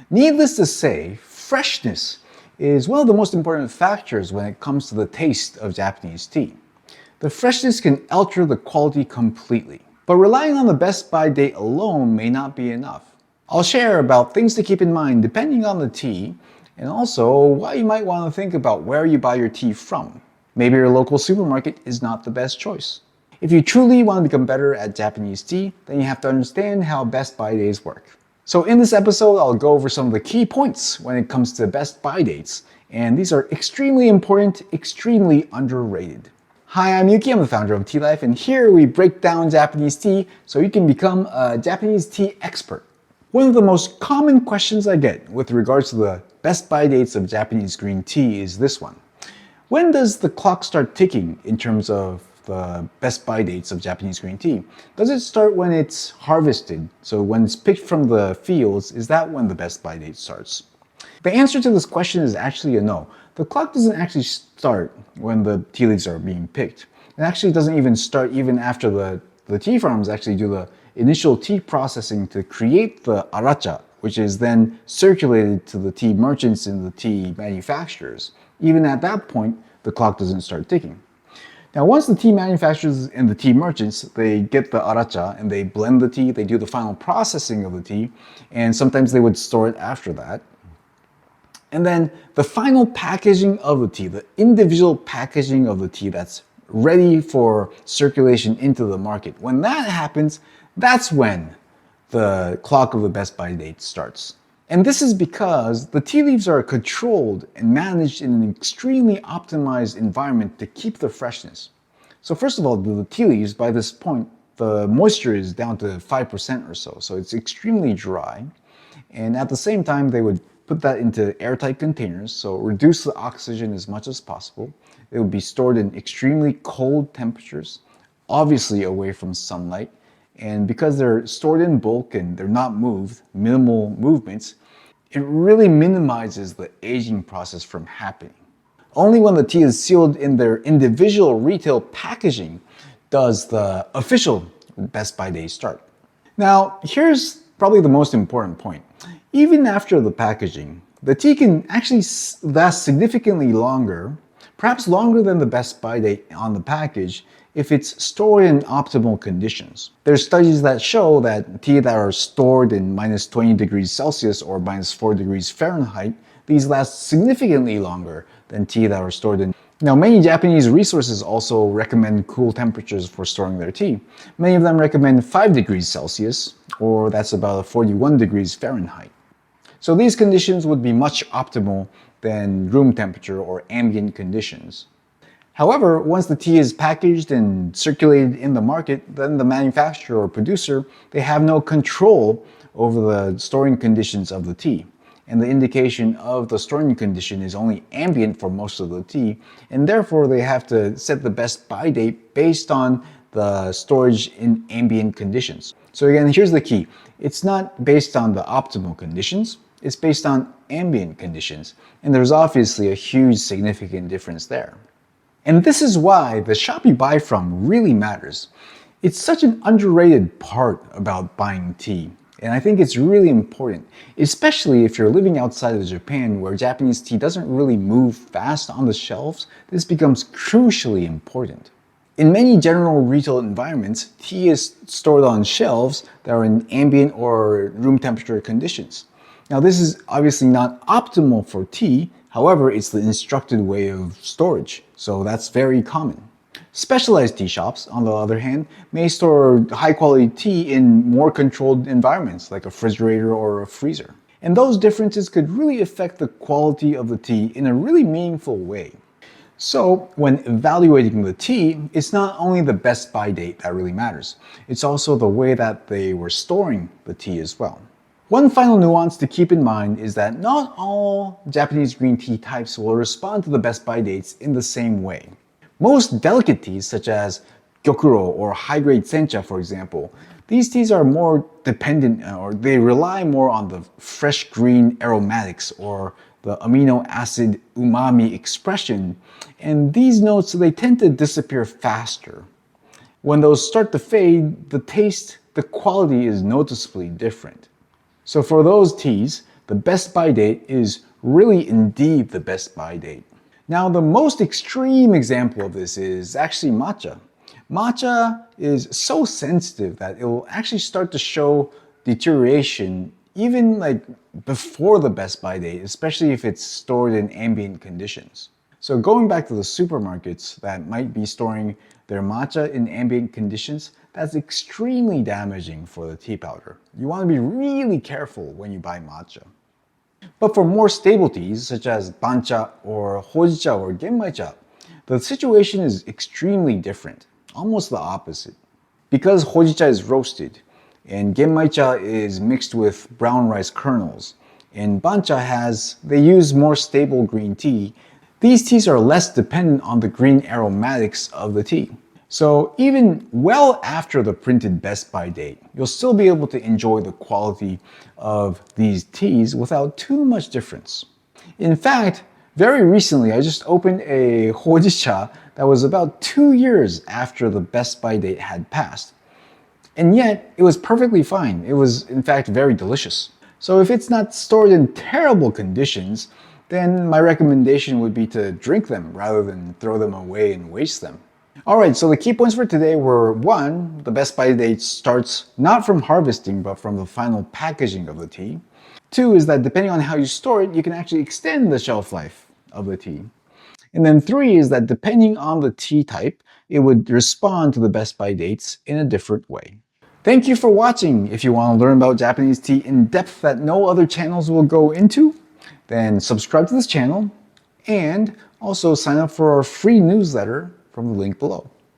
Needless to say, freshness is one of the most important factors when it comes to the taste of Japanese tea. The freshness can alter the quality completely, but relying on the best by date alone may not be enough. I'll share about things to keep in mind depending on the tea, and also why you might want to think about where you buy your tea from. Maybe your local supermarket is not the best choice. If you truly want to become better at Japanese tea, then you have to understand how best by dates work. So in this episode, I'll go over some of the key points when it comes to best by dates, and these are extremely important, extremely underrated. Hi, I'm Yuki, I'm the founder of Tea Life, and here we break down Japanese tea so you can become a Japanese tea expert. One of the most common questions I get with regards to the best by dates of Japanese green tea is this one. When does the clock start ticking in terms of the best by dates of Japanese green tea? Does it start when it's harvested? So when it's picked from the fields, is that when the best by date starts? The answer to this question is actually a no. The clock doesn't actually start when the tea leaves are being picked. It actually doesn't even start even after the tea farms actually do the initial tea processing to create the aracha, which is then circulated to the tea merchants and the tea manufacturers. Even at that point, the clock doesn't start ticking. Now, once the tea manufacturers and the tea merchants, they get the aracha and they blend the tea, they do the final processing of the tea, and sometimes they would store it after that. And then the final packaging of the tea, the individual packaging of the tea that's ready for circulation into the market. When that happens, that's when the clock of the best by date starts. And this is because the tea leaves are controlled and managed in an extremely optimized environment to keep the freshness. So first of all, the tea leaves, by this point, the moisture is down to 5% or so. So it's extremely dry. And at the same time, they would put that into airtight containers, so reduce the oxygen as much as possible. It would be stored in extremely cold temperatures, obviously away from sunlight. And because they're stored in bulk and they're not moved, minimal movements, it really minimizes the aging process from happening. Only when the tea is sealed in their individual retail packaging does the official best by date start. Now, here's probably the most important point. Even after the packaging, the tea can actually last significantly longer, perhaps longer than the best by date on the package, if it's stored in optimal conditions. There's studies that show that tea that are stored in minus 20 degrees Celsius or minus 4 degrees Fahrenheit, these last significantly longer than tea that are stored in. Now, many Japanese resources also recommend cool temperatures for storing their tea. Many of them recommend 5 degrees Celsius, or that's about 41 degrees Fahrenheit. So these conditions would be much optimal than room temperature or ambient conditions. However, once the tea is packaged and circulated in the market, then the manufacturer or producer, they have no control over the storing conditions of the tea. And the indication of the storing condition is only ambient for most of the tea, and therefore they have to set the best by date based on the storage in ambient conditions. So again, here's the key. It's not based on the optimal conditions, it's based on ambient conditions. And there's obviously a huge significant difference there. And this is why the shop you buy from really matters. It's such an underrated part about buying tea. And I think it's really important, especially if you're living outside of Japan where Japanese tea doesn't really move fast on the shelves. This becomes crucially important. In many general retail environments, tea is stored on shelves that are in ambient or room temperature conditions. Now, this is obviously not optimal for tea. However, it's the instructed way of storage, so that's very common. Specialized tea shops, on the other hand, may store high-quality tea in more controlled environments, like a refrigerator or a freezer. And those differences could really affect the quality of the tea in a really meaningful way. So, when evaluating the tea, it's not only the best by date that really matters, it's also the way that they were storing the tea as well. One final nuance to keep in mind is that not all Japanese green tea types will respond to the best by dates in the same way. Most delicate teas, such as gyokuro or high-grade sencha, for example, these teas are more dependent or they rely more on the fresh green aromatics or the amino acid umami expression, and these notes, they tend to disappear faster. When those start to fade, the taste, the quality is noticeably different. So for those teas, the best by date is really indeed the best by date. Now, the most extreme example of this is actually matcha. Matcha is so sensitive that it will actually start to show deterioration even like before the best by date, especially if it's stored in ambient conditions. So going back to the supermarkets that might be storing their matcha in ambient conditions, that's extremely damaging for the tea powder. You want to be really careful when you buy matcha. But for more stable teas, such as bancha or hojicha or genmaicha, the situation is extremely different, almost the opposite. Because hojicha is roasted, and genmaicha is mixed with brown rice kernels, and bancha they use more stable green tea, these teas are less dependent on the green aromatics of the tea. So even well after the printed best by date, you'll still be able to enjoy the quality of these teas without too much difference. In fact, very recently I just opened a hojicha that was about 2 years after the best by date had passed. And yet, it was perfectly fine. It was in fact very delicious. So if it's not stored in terrible conditions, then my recommendation would be to drink them rather than throw them away and waste them. Alright, so the key points for today were 1. The best by date starts not from harvesting but from the final packaging of the tea. 2 is that depending on how you store it, you can actually extend the shelf life of the tea. And then 3 is that depending on the tea type, it would respond to the best by dates in a different way. Thank you for watching. If you want to learn about Japanese tea in depth that no other channels will go into, then subscribe to this channel and also sign up for our free newsletter from the link below.